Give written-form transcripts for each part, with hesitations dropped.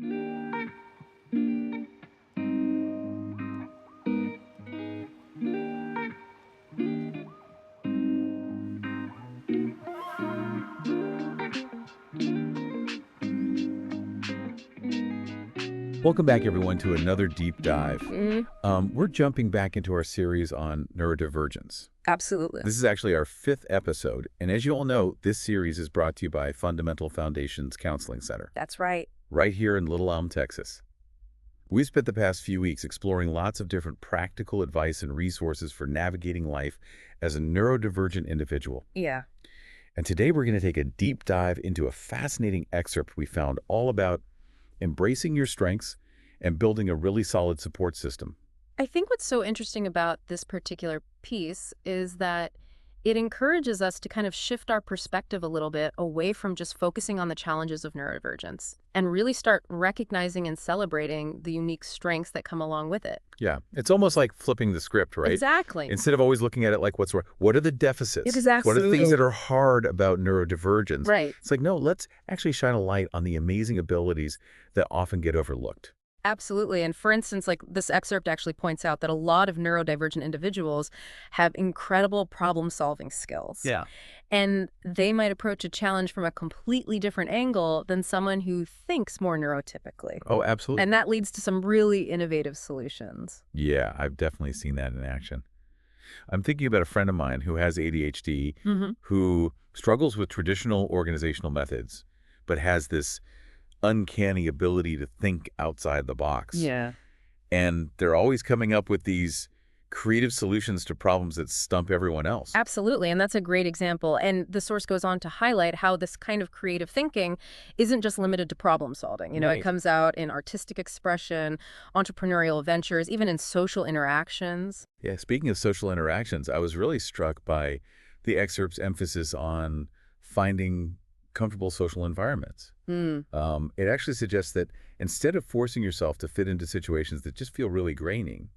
Welcome back, everyone, to another deep dive. Mhm. We're jumping back into our series on neurodivergence. Absolutely. This is actually our 5th episode, and as you all know, this series is brought to you by Fundamental Foundations Counseling Center, That's right. right here in Little Elm, Texas. We've spent the past few weeks exploring lots of different practical advice and resources for navigating life as a neurodivergent individual. Yeah. And today we're going to take a deep dive into a fascinating excerpt we found all about embracing your strengths and building a really solid support system. I think what's so interesting about this particular piece is that it encourages us to kind of shift our perspective a little bit away from just focusing on the challenges of neurodivergence and really start recognizing and celebrating the unique strengths that come along with it. Yeah, it's almost like flipping the script, right? Exactly. Instead of always looking at it like what's wrong, what are the deficits? Exactly. What are the things that are hard about neurodivergence? Right. It's like, no, let's actually shine a light on the amazing abilities that often get overlooked. Absolutely. And for instance, like this excerpt actually points out that a lot of neurodivergent individuals have incredible problem-solving skills. Yeah. And they might approach a challenge from a completely different angle than someone who thinks more neurotypically. Oh, absolutely. And that leads to some really innovative solutions. Yeah, I've definitely seen that in action. I'm thinking about a friend of mine who has ADHD, who struggles with traditional organizational methods, but has this uncanny ability to think outside the box. Yeah. And they're always coming up with these creative solutions to problems that stump everyone else. Absolutely. And that's a great example. And the source goes on to highlight how this kind of creative thinking isn't just limited to problem solving. You know, Right. it comes out in artistic expression, entrepreneurial ventures, even in social interactions. Yeah, speaking of social interactions, I was really struck by the excerpt's emphasis on finding comfortable social environments. It actually suggests that instead of forcing yourself to fit into situations that just feel really draining,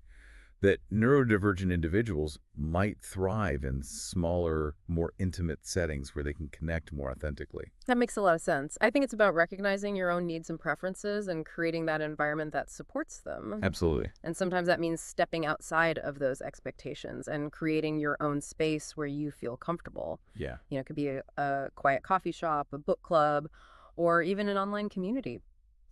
that neurodivergent individuals might thrive in smaller, more intimate settings where they can connect more authentically. That makes a lot of sense. I think it's about recognizing your own needs and preferences and creating that environment that supports them. Absolutely. And sometimes that means stepping outside of those expectations and creating your own space where you feel comfortable. Yeah. You know, it could be a quiet coffee shop, a book club, or even an online community.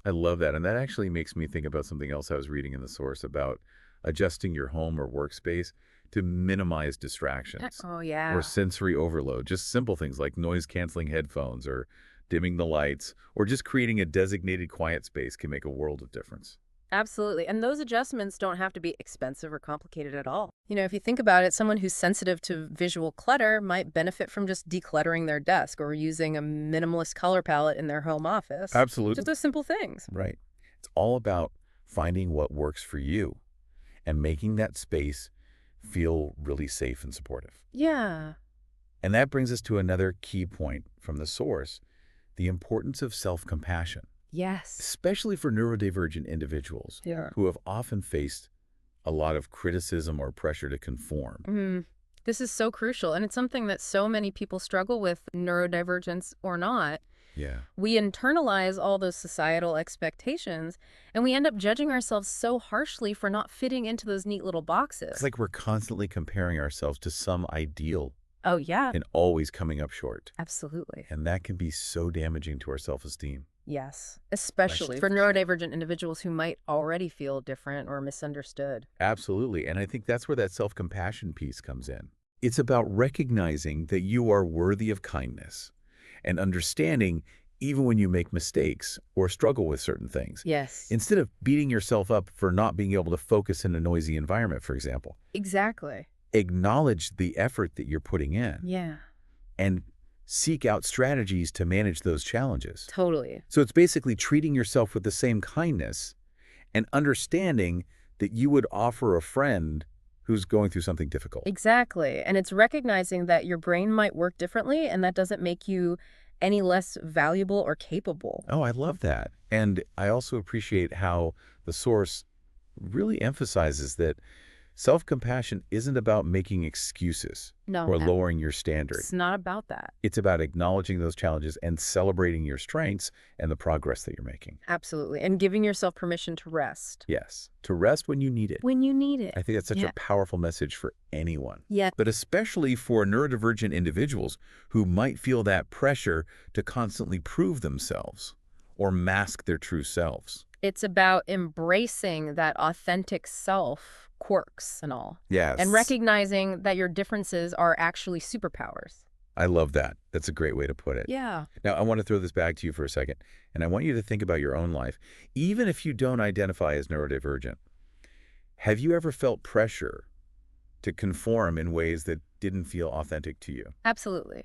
I love that. And that actually makes me think about something else I was reading in the source about adjusting your home or workspace to minimize distractions Oh, yeah. or sensory overload. Just simple things like noise-canceling headphones or dimming the lights or just creating a designated quiet space can make a world of difference. Absolutely. And those adjustments don't have to be expensive or complicated at all. You know, if you think about it, someone who's sensitive to visual clutter might benefit from just decluttering their desk or using a minimalist color palette in their home office. Absolutely. Just those simple things. Right. It's all about finding what works for you and making that space feel really safe and supportive. Yeah. And that brings us to another key point from the source, the importance of self-compassion, Yes. especially for neurodivergent individuals Yeah. who have often faced a lot of criticism or pressure to conform. This is so crucial. And it's something that so many people struggle with, neurodivergence or not. Yeah. We internalize all those societal expectations, and we end up judging ourselves so harshly for not fitting into those neat little boxes. It's like we're constantly comparing ourselves to some ideal Oh, yeah. and always coming up short. Absolutely. And that can be so damaging to our self-esteem. Yes. Especially for neurodivergent individuals who might already feel different or misunderstood. Absolutely. And I think that's where that self-compassion piece comes in. It's about recognizing that you are worthy of kindness and understanding even when you make mistakes or struggle with certain things. Yes. Instead of beating yourself up for not being able to focus in a noisy environment, for example. Exactly. Acknowledge the effort that you're putting in Yeah. and seek out strategies to manage those challenges. Totally. So it's basically treating yourself with the same kindness and understanding that you would offer a friend who's going through something difficult. Exactly. And it's recognizing that your brain might work differently, and that doesn't make you any less valuable or capable. Oh, I love that. And I also appreciate how the source really emphasizes that Self-compassion isn't about making excuses No, or lowering your standard. it's not about that. It's about acknowledging those challenges and celebrating your strengths and the progress that you're making. Absolutely. And giving yourself permission to rest. Yes, to rest when you need it. When you need it. I think that's such Yeah. a powerful message for anyone. Yeah. But especially for neurodivergent individuals who might feel that pressure to constantly prove themselves or mask their true selves. It's about embracing that authentic self, quirks and all. Yes. And recognizing that your differences are actually superpowers. I love that. That's a great way to put it. Yeah. Now, I want to throw this back to you for a second, and I want you to think about your own life. Even if you don't identify as neurodivergent, have you ever felt pressure to conform in ways that didn't feel authentic to you? Absolutely.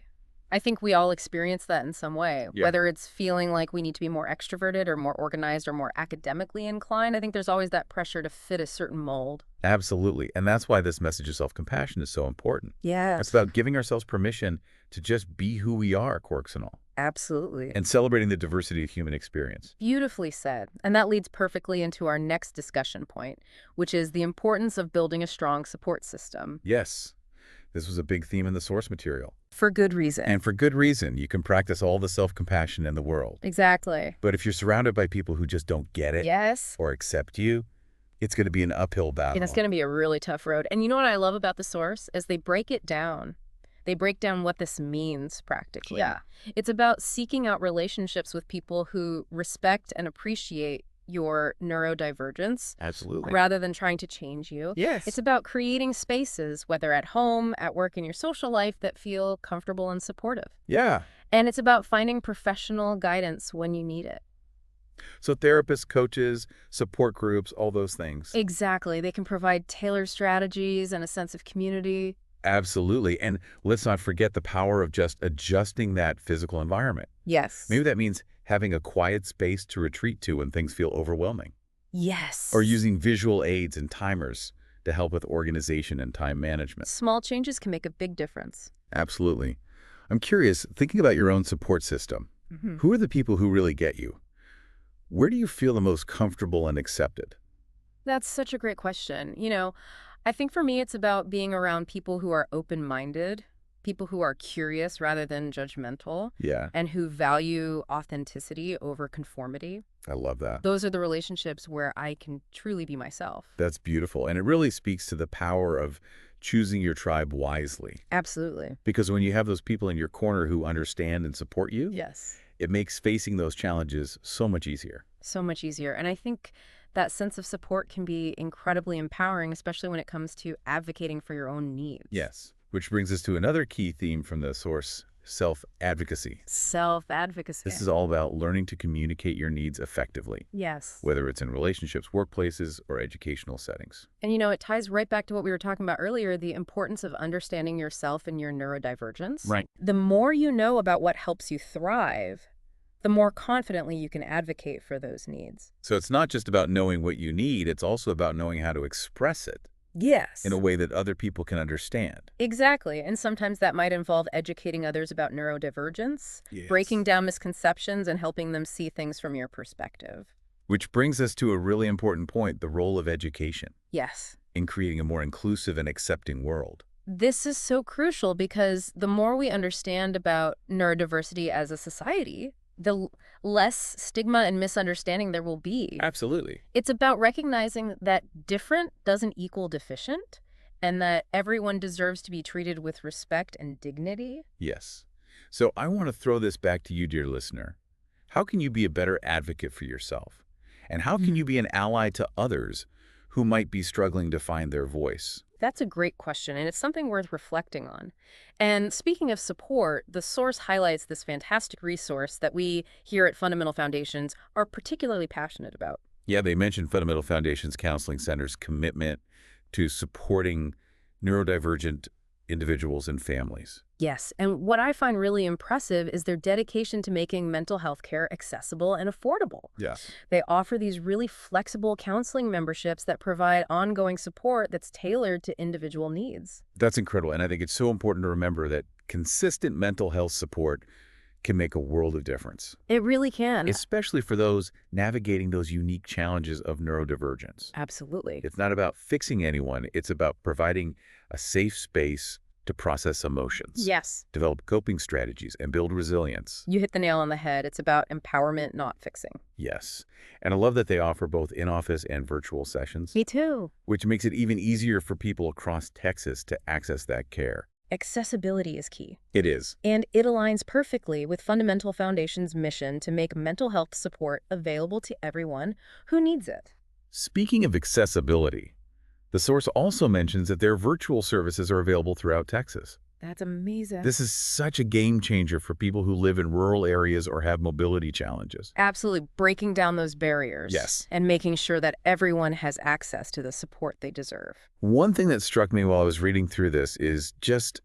I think we all experience that in some way, Yeah. whether it's feeling like we need to be more extroverted or more organized or more academically inclined. I think there's always that pressure to fit a certain mold. Absolutely. And that's why this message of self-compassion is so important. Yeah. It's about giving ourselves permission to just be who we are, quirks and all, Absolutely. and celebrating the diversity of human experience. Beautifully said. And that leads perfectly into our next discussion point, which is the importance of building a strong support system. Yes, this was a big theme in the source material. For good reason. And for good reason. You can practice all the self-compassion in the world. Exactly. But if you're surrounded by people who just don't get it Yes. or accept you, it's going to be an uphill battle. And it's going to be a really tough road. And you know what I love about the source is they break it down. They break down what this means practically. Yeah. It's about seeking out relationships with people who respect and appreciate your neurodivergence Absolutely. rather than trying to change you. Yes. It's about creating spaces, whether at home, at work, in your social life, that feel comfortable and supportive. Yeah. And it's about finding professional guidance when you need it. So therapists, coaches, support groups, all those things. Exactly. They can provide tailored strategies and a sense of community. Absolutely. And let's not forget the power of just adjusting that physical environment. Yes. Maybe that means having a quiet space to retreat to when things feel overwhelming. Yes. Or using visual aids and timers to help with organization and time management. Small changes can make a big difference. Absolutely. I'm curious, thinking about your own support system, who are the people who really get you? Where do you feel the most comfortable and accepted? That's such a great question. I think for me, it's about being around people who are open-minded, people who are curious rather than judgmental, Yeah, and who value authenticity over conformity. I love that. Those are the relationships where I can truly be myself. That's beautiful. And it really speaks to the power of choosing your tribe wisely. Absolutely. Because when you have those people in your corner who understand and support you, Yes. it makes facing those challenges so much easier. So much easier. And I think that sense of support can be incredibly empowering, especially when it comes to advocating for your own needs. Yes. Which brings us to another key theme from the source, self-advocacy. Self-advocacy. This is all about learning to communicate your needs effectively, Yes. whether it's in relationships, workplaces, or educational settings. And it ties right back to what we were talking about earlier, the importance of understanding yourself and your neurodivergence. Right. The more you know about what helps you thrive, the more confidently you can advocate for those needs. So it's not just about knowing what you need, it's also about knowing how to express it Yes. in a way that other people can understand. Exactly. And sometimes that might involve educating others about neurodivergence, Yes. breaking down misconceptions, and helping them see things from your perspective. Which brings us to a really important point, the role of education Yes. in creating a more inclusive and accepting world. This is so crucial because the more we understand about neurodiversity as a society, the less stigma and misunderstanding there will be. Absolutely. It's about recognizing that different doesn't equal deficient, and that everyone deserves to be treated with respect and dignity. Yes. So I want to throw this back to you, dear listener. How can you be a better advocate for yourself? And how can you be an ally to others who might be struggling to find their voice? That's a great question, and it's something worth reflecting on. And speaking of support, the source highlights this fantastic resource that we here at Fundamental Foundations are particularly passionate about. Yeah, they mentioned Fundamental Foundations Counseling Center's commitment to supporting neurodivergent individuals and families. Yes, and what I find really impressive is their dedication to making mental health care accessible and affordable. Yes. They offer these really flexible counseling memberships that provide ongoing support that's tailored to individual needs. That's incredible. And I think it's so important to remember that consistent mental health support can make a world of difference, It really can. especially for those navigating those unique challenges of neurodivergence. Absolutely. It's not about fixing anyone. It's about providing a safe space to process emotions, Yes. develop coping strategies, and build resilience. You hit the nail on the head. It's about empowerment, not fixing. Yes. And I love that they offer both in-office and virtual sessions, Me too. which makes it even easier for people across Texas to access that care. Accessibility is key. It is. And it aligns perfectly with Fundamental Foundation's mission to make mental health support available to everyone who needs it. Speaking of accessibility, the source also mentions that their virtual services are available throughout Texas. That's amazing. This is such a game changer for people who live in rural areas or have mobility challenges. Absolutely breaking down those barriers. Yes. And making sure that everyone has access to the support they deserve. One thing that struck me while I was reading through this is just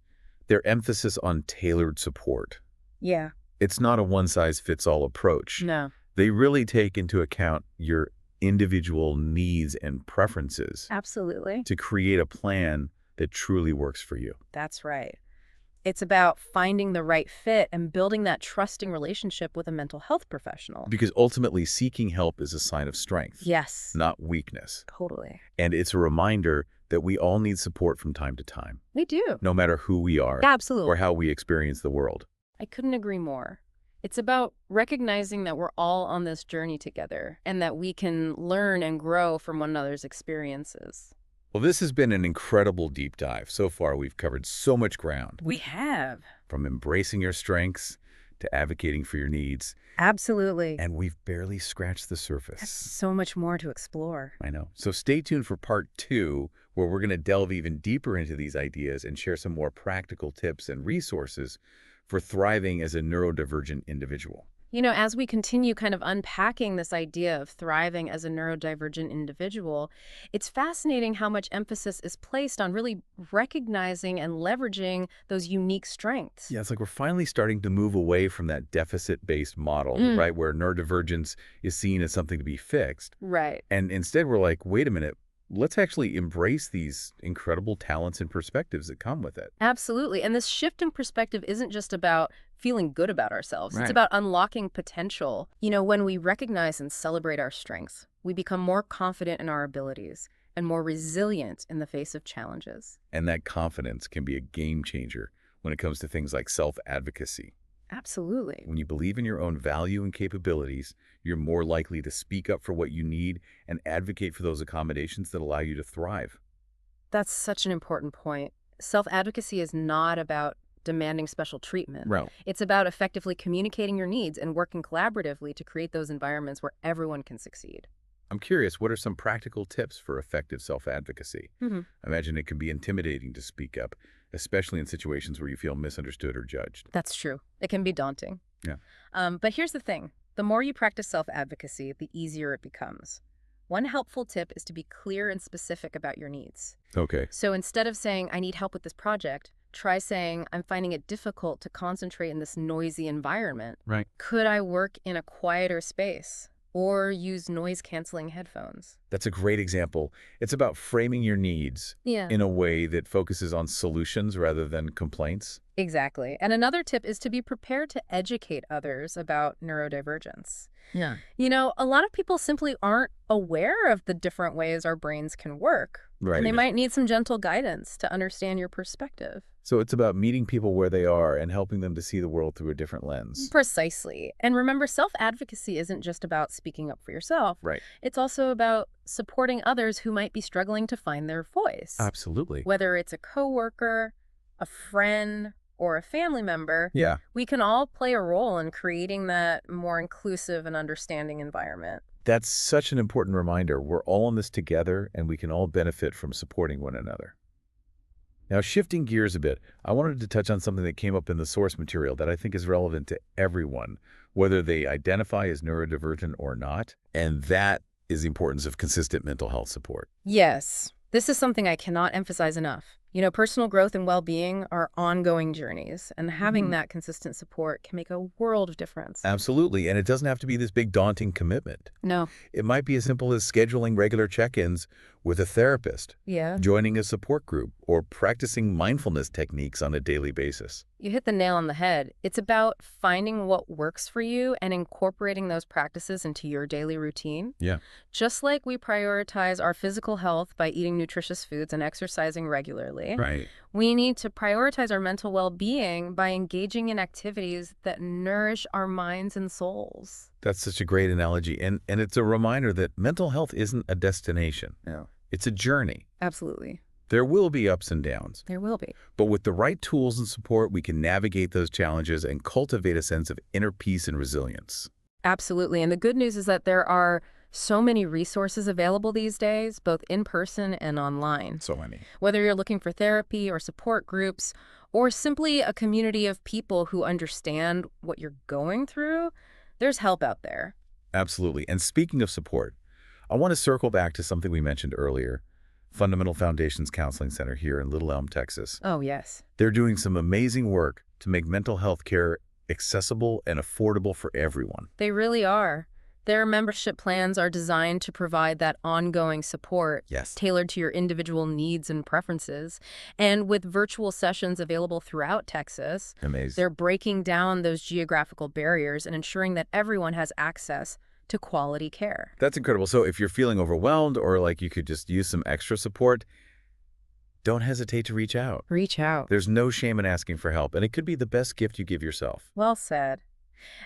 their emphasis on tailored support. Yeah. It's not a one-size-fits-all approach. No. They really take into account your individual needs and preferences Absolutely. to create a plan that truly works for you. That's right. It's about finding the right fit and building that trusting relationship with a mental health professional. Because ultimately, seeking help is a sign of strength, Yes. not weakness. Totally. And it's a reminder that we all need support from time to time, We do. no matter who we are Absolutely. or how we experience the world. I couldn't agree more. It's about recognizing that we're all on this journey together and that we can learn and grow from one another's experiences. Well, this has been an incredible deep dive. So far, we've covered so much ground, We have. from embracing your strengths to advocating for your needs, Absolutely. and we've barely scratched the surface. So much more to explore. I know. So stay tuned for part 2, where we're going to delve even deeper into these ideas and share some more practical tips and resources for thriving as a neurodivergent individual. You know, as we continue kind of unpacking this idea of thriving as a neurodivergent individual, it's fascinating how much emphasis is placed on really recognizing and leveraging those unique strengths. Yeah, it's like we're finally starting to move away from that deficit-based model, right, where neurodivergence is seen as something to be fixed. Right. And instead, we're like, wait a minute, let's actually embrace these incredible talents and perspectives that come with it. Absolutely. And this shift in perspective isn't just about feeling good about ourselves. It's Right. about unlocking potential. You know, when we recognize and celebrate our strengths, we become more confident in our abilities and more resilient in the face of challenges. And that confidence can be a game changer when it comes to things like self-advocacy. Absolutely. When you believe in your own value and capabilities, you're more likely to speak up for what you need and advocate for those accommodations that allow you to thrive. That's such an important point. Self-advocacy is not about demanding special treatment. Right. It's about effectively communicating your needs and working collaboratively to create those environments where everyone can succeed. I'm curious, what are some practical tips for effective self-advocacy? Mm-hmm. I imagine it can be intimidating to speak up, especially in situations where you feel misunderstood or judged. That's true. It can be daunting. Yeah. But here's the thing. The more you practice self-advocacy, the easier it becomes. One helpful tip is to be clear and specific about your needs. Okay. So instead of saying, I need help with this project, try saying, I'm finding it difficult to concentrate in this noisy environment. Right. Could I work in a quieter space or use noise-canceling headphones? That's a great example. It's about framing your needs in a way that focuses on solutions rather than complaints. Exactly. And another tip is to be prepared to educate others about neurodivergence. Yeah. You know, a lot of people simply aren't aware of the different ways our brains can work. Right. And they might need some gentle guidance to understand your perspective. So it's about meeting people where they are and helping them to see the world through a different lens. Precisely. And remember, self-advocacy isn't just about speaking up for yourself. Right. It's also about supporting others who might be struggling to find their voice. Absolutely. Whether it's a coworker, a friend, or a family member, Yeah. we can all play a role in creating that more inclusive and understanding environment. That's such an important reminder. We're all in this together, and we can all benefit from supporting one another. Now, shifting gears a bit, I wanted to touch on something that came up in the source material that I think is relevant to everyone, whether they identify as neurodivergent or not, and that is the importance of consistent mental health support. Yes, this is something I cannot emphasize enough. You know, personal growth and well-being are ongoing journeys, and having that consistent support can make a world of difference. Absolutely, and it doesn't have to be this big daunting commitment. No. It might be as simple as scheduling regular check-ins with a therapist, Yeah. joining a support group, or practicing mindfulness techniques on a daily basis. You hit the nail on the head. It's about finding what works for you and incorporating those practices into your daily routine. Yeah. Just like we prioritize our physical health by eating nutritious foods and exercising regularly, Right. we need to prioritize our mental well-being by engaging in activities that nourish our minds and souls. That's such a great analogy. And it's a reminder that mental health isn't a destination. No. It's a journey. Absolutely. There will be ups and downs. There will be. But with the right tools and support, we can navigate those challenges and cultivate a sense of inner peace and resilience. Absolutely. And the good news is that there are so many resources available these days, both in person and online. So many. Whether you're looking for therapy or support groups, or simply a community of people who understand what you're going through, there's help out there. Absolutely. And speaking of support, I want to circle back to something we mentioned earlier, Fundamental Foundations Counseling Center here in Little Elm, Texas. Oh, yes. They're doing some amazing work to make mental health care accessible and affordable for everyone. They really are. Their membership plans are designed to provide that ongoing support, Yes. tailored to your individual needs and preferences. And with virtual sessions available throughout Texas, Amazing. they're breaking down those geographical barriers and ensuring that everyone has access to quality care. That's incredible. So if you're feeling overwhelmed or like you could just use some extra support, don't hesitate to reach out. Reach out. There's no shame in asking for help, and it could be the best gift you give yourself. Well said.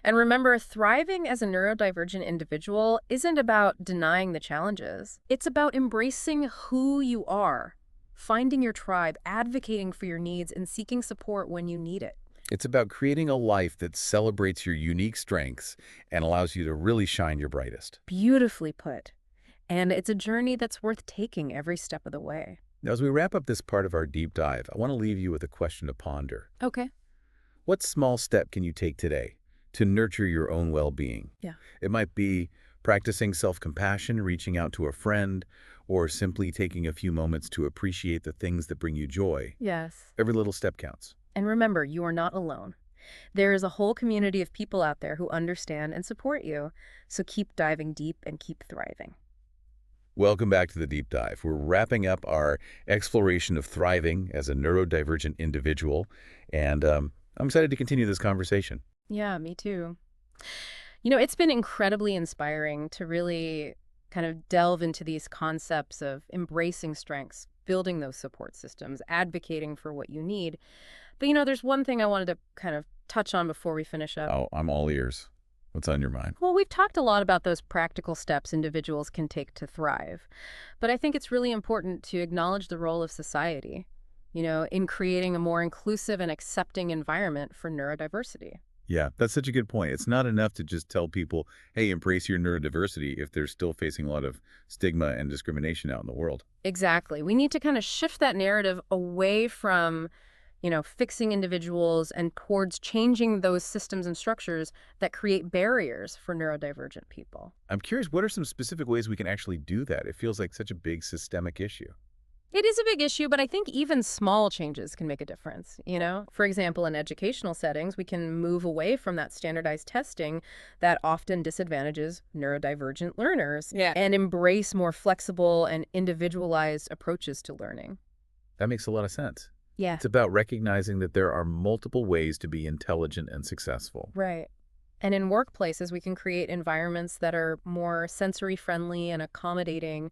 And remember, thriving as a neurodivergent individual isn't about denying the challenges. It's about embracing who you are, finding your tribe, advocating for your needs, and seeking support when you need it. It's about creating a life that celebrates your unique strengths and allows you to really shine your brightest. Beautifully put. And it's a journey that's worth taking every step of the way. Now, as we wrap up this part of our deep dive, I want to leave you with a question to ponder. Okay. What small step can you take today to nurture your own well-being? Yeah. It might be practicing self-compassion, reaching out to a friend, or simply taking a few moments to appreciate the things that bring you joy. Yes. Every little step counts. And remember, you are not alone. There is a whole community of people out there who understand and support you. So keep diving deep and keep thriving. Welcome back to the Deep Dive. We're wrapping up our exploration of thriving as a neurodivergent individual, and I'm excited to continue this conversation. Yeah, me too. You know, it's been incredibly inspiring to really kind of delve into these concepts of embracing strengths, building those support systems, advocating for what you need. But, you know, there's one thing I wanted to kind of touch on before we finish up. Oh, I'm all ears. What's on your mind? Well, we've talked a lot about those practical steps individuals can take to thrive. But I think it's really important to acknowledge the role of society, you know, in creating a more inclusive and accepting environment for neurodiversity. Yeah, that's such a good point. It's not enough to just tell people, hey, embrace your neurodiversity if they're still facing a lot of stigma and discrimination out in the world. Exactly. We need to kind of shift that narrative away from, you know, fixing individuals and towards changing those systems and structures that create barriers for neurodivergent people. I'm curious, what are some specific ways we can actually do that? It feels like such a big systemic issue. It is a big issue, but I think even small changes can make a difference, you know? For example, in educational settings, we can move away from that standardized testing that often disadvantages neurodivergent learners and embrace more flexible and individualized approaches to learning. That makes a lot of sense. Yeah. It's about recognizing that there are multiple ways to be intelligent and successful. Right. And in workplaces, we can create environments that are more sensory friendly and accommodating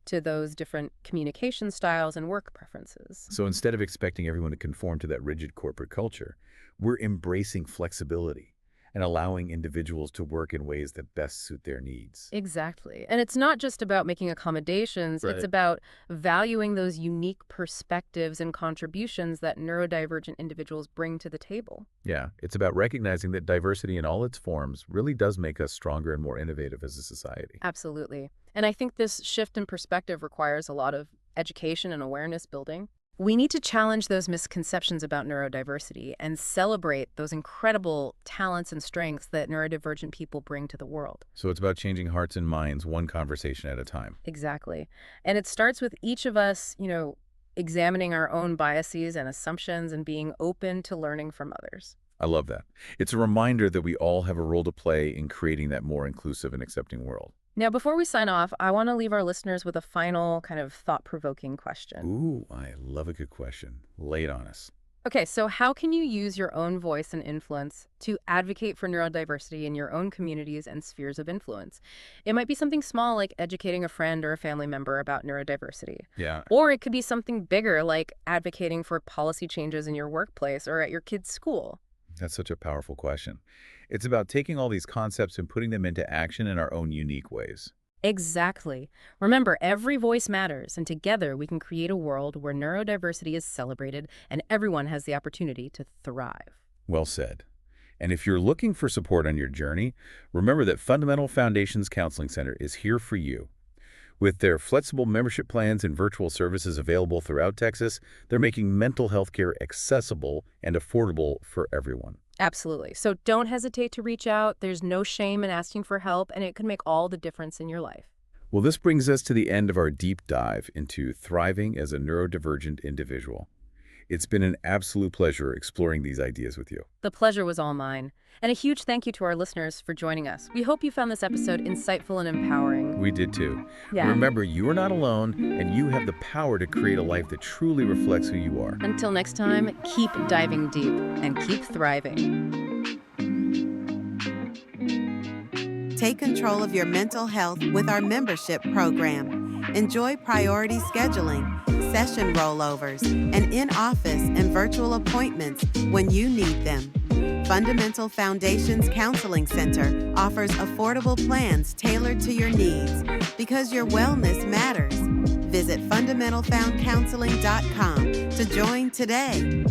to those different communication styles and work preferences. So instead of expecting everyone to conform to that rigid corporate culture, we're embracing flexibility and allowing individuals to work in ways that best suit their needs. Exactly. And it's not just about making accommodations, Right. it's about valuing those unique perspectives and contributions that neurodivergent individuals bring to the table. Yeah, it's about recognizing that diversity in all its forms really does make us stronger and more innovative as a society. Absolutely. And I think this shift in perspective requires a lot of education and awareness building. We need to challenge those misconceptions about neurodiversity and celebrate those incredible talents and strengths that neurodivergent people bring to the world. So it's about changing hearts and minds one conversation at a time. Exactly. And it starts with each of us, you know, examining our own biases and assumptions and being open to learning from others. I love that. It's a reminder that we all have a role to play in creating that more inclusive and accepting world. Now, before we sign off, I want to leave our listeners with a final kind of thought-provoking question. Ooh, I love a good question. Lay it on us. Okay, so how can you use your own voice and influence to advocate for neurodiversity in your own communities and spheres of influence? It might be something small like educating a friend or a family member about neurodiversity. Yeah. Or it could be something bigger like advocating for policy changes in your workplace or at your kid's school. That's such a powerful question. It's about taking all these concepts and putting them into action in our own unique ways. Exactly. Remember, every voice matters, and together we can create a world where neurodiversity is celebrated and everyone has the opportunity to thrive. Well said. And if you're looking for support on your journey, remember that Fundamental Foundations Counseling Center is here for you. With their flexible membership plans and virtual services available throughout Texas, they're making mental health care accessible and affordable for everyone. Absolutely. So don't hesitate to reach out. There's no shame in asking for help, and it can make all the difference in your life. Well, this brings us to the end of our deep dive into thriving as a neurodivergent individual. It's been an absolute pleasure exploring these ideas with you. The pleasure was all mine. And a huge thank you to our listeners for joining us. We hope you found this episode insightful and empowering. We did too. Yeah. Remember, you are not alone, and you have the power to create a life that truly reflects who you are. Until next time, keep diving deep and keep thriving. Take control of your mental health with our membership program. Enjoy priority scheduling, session rollovers, and in-office and virtual appointments when you need them. Fundamental Foundations Counseling Center offers affordable plans tailored to your needs because your wellness matters. Visit fundamentalfoundcounseling.com to join today.